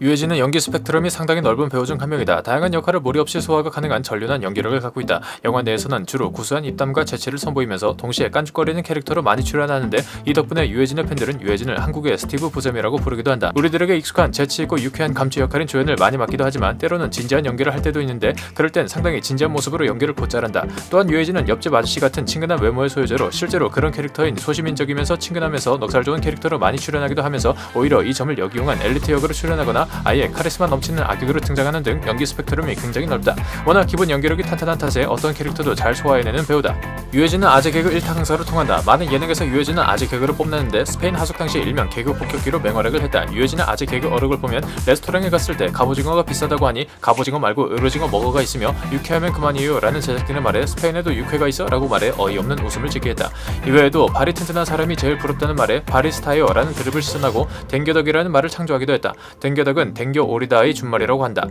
유해진은 연기 스펙트럼이 상당히 넓은 배우 중 한 명이다. 다양한 역할을 무리 없이 소화가 가능한 전륜한 연기력을 갖고 있다. 영화 내에서는 주로 구수한 입담과 재치를 선보이면서 동시에 깐죽거리는 캐릭터로 많이 출연하는데, 이 덕분에 유해진의 팬들은 유해진을 한국의 스티브 부셈이라고 부르기도 한다. 우리들에게 익숙한 재치있고 유쾌한 감초 역할인 조연을 많이 맡기도 하지만 때로는 진지한 연기를 할 때도 있는데, 그럴 땐 상당히 진지한 모습으로 연기를 곧잘한다. 또한 유해진은 옆집 아저씨 같은 친근한 외모의 소유자로 실제로 그런 캐릭터인 소시민적이면서 친근하면서 넉살 좋은 캐릭터로 많이 출연하기도 하면서 오히려 이 점을 역이용한 엘리트 역으로 출연하거나 아예 카리스마 넘치는 악역으로 등장하는 등 연기 스펙트럼이 굉장히 넓다. 워낙 기본 연기력이 탄탄한 탓에 어떤 캐릭터도 잘 소화해내는 배우다. 유해진은 아재 개그 1타 강사로 통한다. 많은 예능에서 유해진은 아재 개그를 뽐내는데 스페인 하숙 당시 일명 개그 폭격기로 맹활약을 했다. 유해진의 아재 개그 어록을 보면 레스토랑에 갔을 때 갑오징어가 비싸다고 하니 갑오징어 말고 으로징어 먹어가 있으며 유쾌하면 그만이에요 라는 제작진의 말에 스페인에도 육회가 있어? 라고 말해 어이없는 웃음을 짓게 했다. 이외에도 발이 튼튼한 사람이 제일 부럽다는 말에 바리스타요 라는 드립을 시전하고 댕겨덕이라는 말을 창조하기도 했다. 댕겨덕은 댕겨오리다의 준말이라고 한다.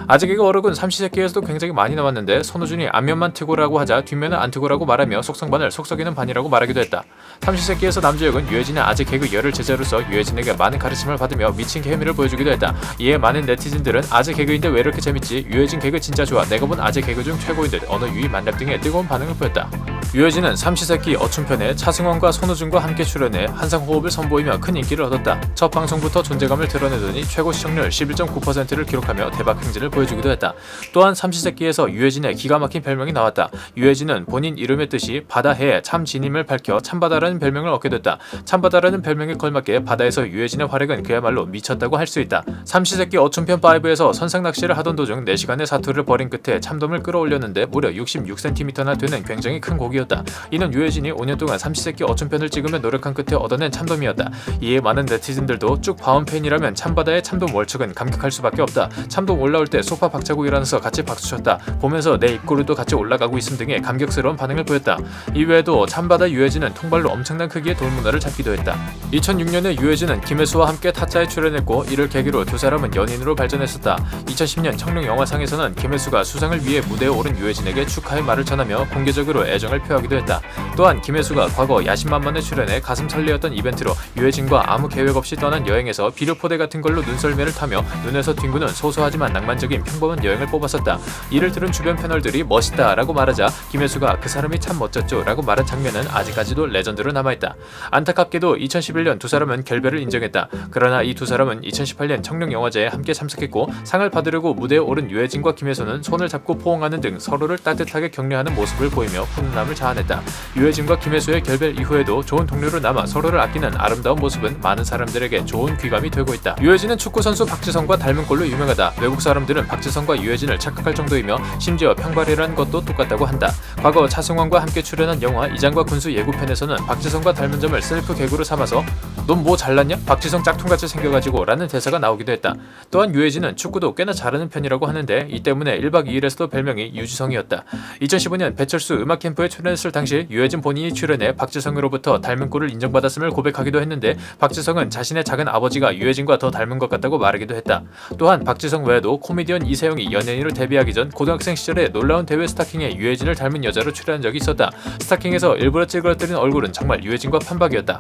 아재 개그 어록은 삼시세끼에서도 굉장히 많이 나왔는데, 손호준이 앞면만 트고라고 하자 뒷면은 안 트고라고 말하며 속성반을 속썩이는 반이라고 말하기도 했다. 삼시세끼에서 남주혁은 유해진의 아재 개그 열을 제자로서 유해진에게 많은 가르침을 받으며 미친 케미를 보여주기도 했다. 이에 많은 네티즌들은 아재 개그인데 왜 이렇게 재밌지? 유해진 개그 진짜 좋아. 내가 본 아재 개그 중 최고인 듯. 언어 유희 만렙 등의 뜨거운 반응을 보였다. 유해진은 삼시세끼 어춤편에 차승원과 손호준과 함께 출연해 한상호흡을 선보이며 큰 인기를 얻었다. 첫 방송부터 존재감을 드러내더니 최고 시청률 11.9%를 기록하며 대박 행진을 보여주기도 했다. 또한 삼시세끼에서 유해진의 기가 막힌 별명이 나왔다. 유해진은 본인 이름의 뜻이 바다해의 참진임을 밝혀 참바다라는 별명을 얻게 됐다. 참바다라는 별명에 걸맞게 바다에서 유해진의 활약은 그야말로 미쳤다고 할 수 있다. 삼시세끼 어춤편 5에서 선상 낚시를 하던 도중 4시간의 사투를 벌인 끝에 참돔을 끌어올렸는데 무려 66cm나 되는 굉장히 큰 고기였다. 이는 유해진이 5년 동안 삼시세끼 어춤편을 찍으며 노력한 끝에 얻어낸 참돔이었다. 이에 많은 네티즌들도 쭉 봐온 팬이라면 참바다의 참돔 월척은 감격할 수밖에 없다. 참돔 올라올 때 소파 박자고 일어나서 같이 박수쳤다. 보면서 내 입꼬리도 같이 올라가고 있음 등의 감격스러운 반응을 보였다. 이외에도 참바다 유해진은 통발로 엄청난 크기의 돌문어를 잡기도 했다. 2006년에 유해진은 김혜수와 함께 타짜에 출연했고, 이를 계기로 두 사람은 연인으로 발전했었다. 2010년 청룡영화상에서는 김혜수가 수상을 위해 무대에 오른 유해진에게 축하의 말을 전하며 공개적으로 애정을 표하기도 했다. 또한 김혜수가 과거 야심만만에 출연해 가슴 설레었던 이벤트로 유해진과 아무 계획 없이 떠난 여행에서 비료포대 같은 걸로 눈썰매를 타며 눈에서 뒹구는 소소하지만 낭만적인 평범한 여행을 뽑았었다. 이를 들은 주변 패널들이 멋있다 라고 말하자 김혜수가 그 사람이 참 멋졌죠 라고 말한 장면은 아직까지도 레전드로 남아있다. 안타깝게도 2011년 두 사람은 결별을 인정했다. 그러나 이 두 사람은 2018년 청룡영화제에 함께 참석했고, 상을 받으려고 무대에 오른 유해진과 김혜수는 손을 잡고 포옹하는 등 서로를 따뜻하게 격려하는 모습을 보이며 훈훈함을 자아냈다. 유해진과 김혜수의 결별 이후에도 좋은 동료로 남아 서로를 아끼는 아름다운 모습은 많은 사람들에게 좋은 귀감이 되고 있다. 유해진은 축구선수 박지성과 닮은 꼴로 유명하다. 외국 사람들은 박지성과 유해진을 착각할 정도이며 심지어 평발이라는 것도 똑같다고 한다. 과거 차승원과 함께 출연한 영화 이장과 군수 예고편에서는 박지성과 닮은 점을 셀프 개그로 삼아서 넌 뭐 잘났냐? 박지성 짝퉁같이 생겨가지고 라는 대사가 나오기도 했다. 또한 유해진은 축구도 꽤나 잘하는 편이라고 하는데, 이 때문에 1박 2일에서도 별명이 유지성이었다. 2015년 배철수 음악 캠프에 출연했을 당시 유해진 본인이 출연해 박지성으로부터 닮은 꼴을 인정받았음을 고백하기도 했는데, 박지성은 자신의 작은 아버지가 유해진과 더 닮은 것 같다고 말하기도 했다. 또한 박지성 외에도 코미디언 이세영이 연예인으로 데뷔하기 전 고등학생 시절에 놀라운 대회 스타킹에 유해진을 닮은 여자로 출연한 적이 있었다. 스타킹에서 일부러 찌그러뜨린 얼굴은 정말 유해진과 판박이었다.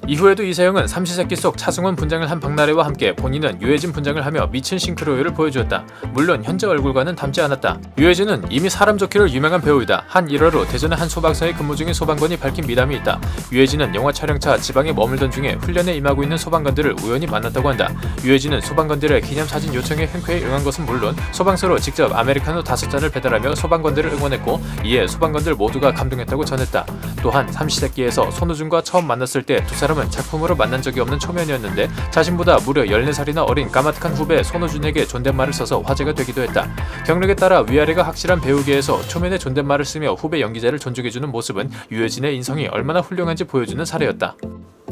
이후에도 이세영은 삼시세끼 속 차승원 분장을 한 박나래와 함께 본인은 유해진 분장을 하며 미친 싱크로율을 보여주었다. 물론 현재 얼굴과는 닮지 않았다. 유해진은 이미 사람 좋기로 유명한 배우이다. 한 일화로 대전의 한 소방서에 근무 중인 소방관이 밝힌 미담이 있다. 유해진은 영화 촬영차 지방에 머물던 중에 훈련에 임하고 있는 소방관들을 우연히 만났다고 한다. 유해진은 소방관들의 기념사진 요청에 흔쾌히 응한 것은 물론 소방서로 직접 아메리카노 5잔을 배달하며 소방관들을 응원했고, 이에 소방관들 모두가 감동했다고 전했다. 또한 삼시세끼에서 손호준과 처음 만났을 때 두 사람은 작품으로 만난 적이 없는 초면이었는데, 자신보다 무려 14살이나 어린 까마득한 후배 손호준에게 존댓말을 써서 화제가 되기도 했다. 경력에 따라 위아래가 확실한 배우계에서 초면에 존댓말을 쓰며 후배 연기자를 존중해주는 모습은 유해진의 인성이 얼마나 훌륭한지 보여주는 사례였다.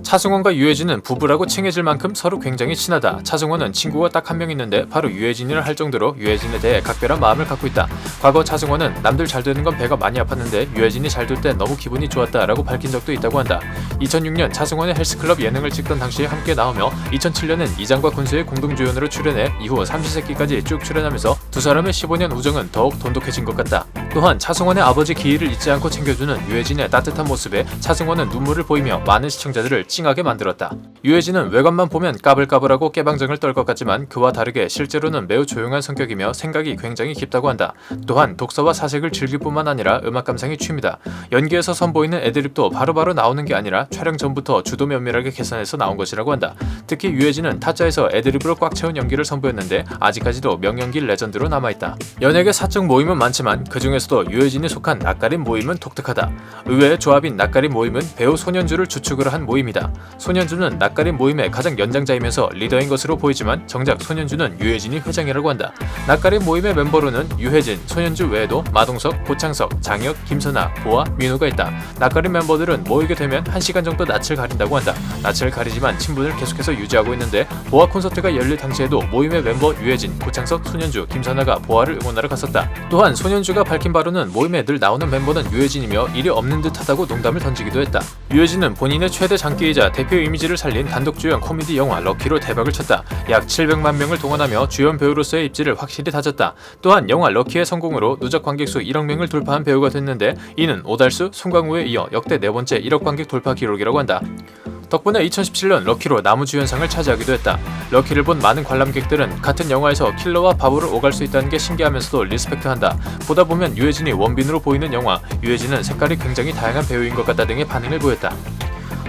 차승원과 유해진은 부부라고 칭해질 만큼 서로 굉장히 친하다. 차승원은 친구가 딱 한 명 있는데 바로 유해진이라 할 정도로 유해진에 대해 각별한 마음을 갖고 있다. 과거 차승원은 남들 잘 되는 건 배가 많이 아팠는데 유해진이 잘 될 때 너무 기분이 좋았다라고 밝힌 적도 있다고 한다. 2006년 차승원의 헬스클럽 예능을 찍던 당시에 함께 나오며 2007년엔 이장과 군수의 공동주연으로 출연해 이후 삼시세끼까지 쭉 출연하면서 두 사람의 15년 우정은 더욱 돈독해진 것 같다. 또한 차승원의 아버지 기희를 잊지 않고 챙겨주는 유해진의 따뜻한 모습에 차승원은 눈물을 보이며 많은 시청자들을 찡하게 만들었다. 유해진은 외관만 보면 까불까불하고 깨방정을 떨 것 같지만 그와 다르게 실제로는 매우 조용한 성격이며 생각이 굉장히 깊다고 한다. 또한 독서와 사색을 즐길 뿐만 아니라 음악 감상이 취미다. 연기에서 선보이는 애드립도 바로바로 나오는 게 아니라 촬영 전부터 주도 면밀하게 계산해서 나온 것이라고 한다. 특히 유해진은 타짜에서 애드립으로 꽉 채운 연기를 선보였는데 아직까지도 명연기 레전드로 남아있다. 연예계 사적 모임은 많지만 그 중에서도 유해진이 속한 낯가림 모임은 독특하다. 의외의 조합인 낯가림 모임은 배우 손현주를 주축으로 한 모임이다. 손현주는 낯가림 모임의 가장 연장자이면서 리더인 것으로 보이지만 정작 손현주는 유해진이 회장이라고 한다. 낯가림 모임의 멤버로는 유해진, 손현주 외에도 마동석, 고창석, 장혁, 김선아, 보아, 민우가 있다. 낯가림 멤버들은 모이게 되면 1시간 정도 낯을 가린다고 한다. 낯을 가리지만 친분을 계속해서 유지하고 있는데 보아 콘서트가 열릴 당시에도 모임의 멤버 유해진, 고창석, 손현주, 김선아가 보아를 응원하러 갔었다. 또한 손현주가 밝힌 바로는 모임에 늘 나오는 멤버는 유해진이며 일이 없는 듯하다고 농담을 던지기도 했다. 유해진은 본인의 최대 장기이자 대표 이미지를 살린 단독 주연 코미디 영화 럭키로 대박을 쳤다. 약 700만 명을 동원하며 주연 배우로서의 입지를 확실히 다졌다. 또한 영화 럭키의 성공으로 누적 관객 수 1억 명을 돌파한 배우가 됐는데 이는 오달수, 송강호에 이어 역대 네 번째 1억 관객 돌파 기록이라고 한다. 덕분에 2017년 럭키로 나무주연상을 차지하기도 했다. 럭키를 본 많은 관람객들은 같은 영화에서 킬러와 바보를 오갈 수 있다는 게 신기하면서도 리스펙트한다. 보다 보면 유해진이 원빈으로 보이는 영화, 유해진은 색깔이 굉장히 다양한 배우인 것 같다 등의 반응을 보였다.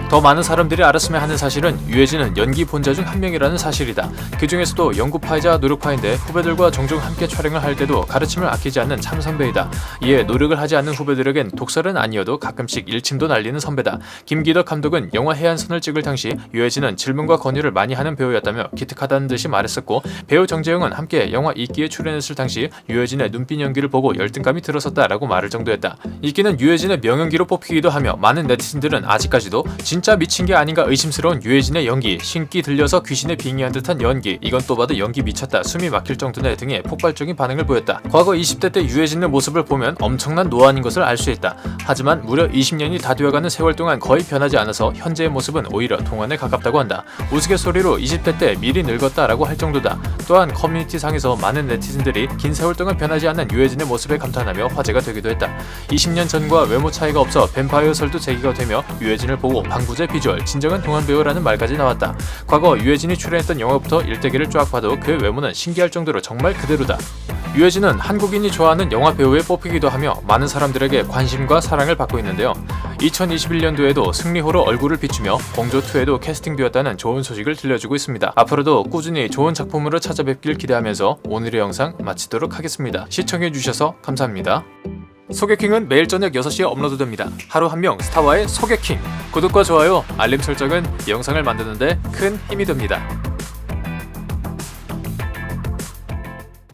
더 많은 사람들이 알았으면 하는 사실은 유해진은 연기 본자 중 한 명이라는 사실이다. 그 중에서도 연구파이자 노력파인데 후배들과 종종 함께 촬영을 할 때도 가르침을 아끼지 않는 참 선배이다. 이에 노력을 하지 않는 후배들에겐 독설은 아니어도 가끔씩 일침도 날리는 선배다. 김기덕 감독은 영화 해안선을 찍을 당시 유해진은 질문과 권유를 많이 하는 배우였다며 기특하다는 듯이 말했었고, 배우 정재영은 함께 영화 이끼에 출연했을 당시 유해진의 눈빛 연기를 보고 열등감이 들었었다라고 말할 정도였다. 이끼는 유해진의 명연기로 뽑히기도 하며 많은 네티즌들은 아직까지도 진짜 미친 게 아닌가 의심스러운 유해진의 연기, 신기 들려서 귀신에 빙의한 듯한 연기, 이건 또 봐도 연기 미쳤다, 숨이 막힐 정도네 등의 폭발적인 반응을 보였다. 과거 20대 때 유해진의 모습을 보면 엄청난 노안인 것을 알 수 있다. 하지만 무려 20년이 다 되어가는 세월 동안 거의 변하지 않아서 현재의 모습은 오히려 동안에 가깝다고 한다. 우스갯소리로 20대 때 미리 늙었다라고 할 정도다. 또한 커뮤니티상에서 많은 네티즌들이 긴 세월 동안 변하지 않는 유해진의 모습에 감탄하며 화제가 되기도 했다. 20년 전과 외모 차이가 없어 뱀파이어 설도 제기가 되며 유해진을 보고 방부제 비주얼, 진정한 동안 배우라는 말까지 나왔다. 과거 유해진이 출연했던 영화부터 일대기를 쫙 봐도 그의 외모는 신기할 정도로 정말 그대로다. 유해진은 한국인이 좋아하는 영화 배우에 뽑히기도 하며 많은 사람들에게 관심과 사랑을 받고 있는데요. 2021년도에도 승리호로 얼굴을 비추며 공조2에도 캐스팅되었다는 좋은 소식을 들려주고 있습니다. 앞으로도 꾸준히 좋은 작품으로 찾아뵙길 기대하면서 오늘의 영상 마치도록 하겠습니다. 시청해주셔서 감사합니다. 소개킹은 매일 저녁 6시에 업로드됩니다. 하루 한 명 스타와의 소개킹! 구독과 좋아요, 알림 설정은 영상을 만드는데 큰 힘이 됩니다.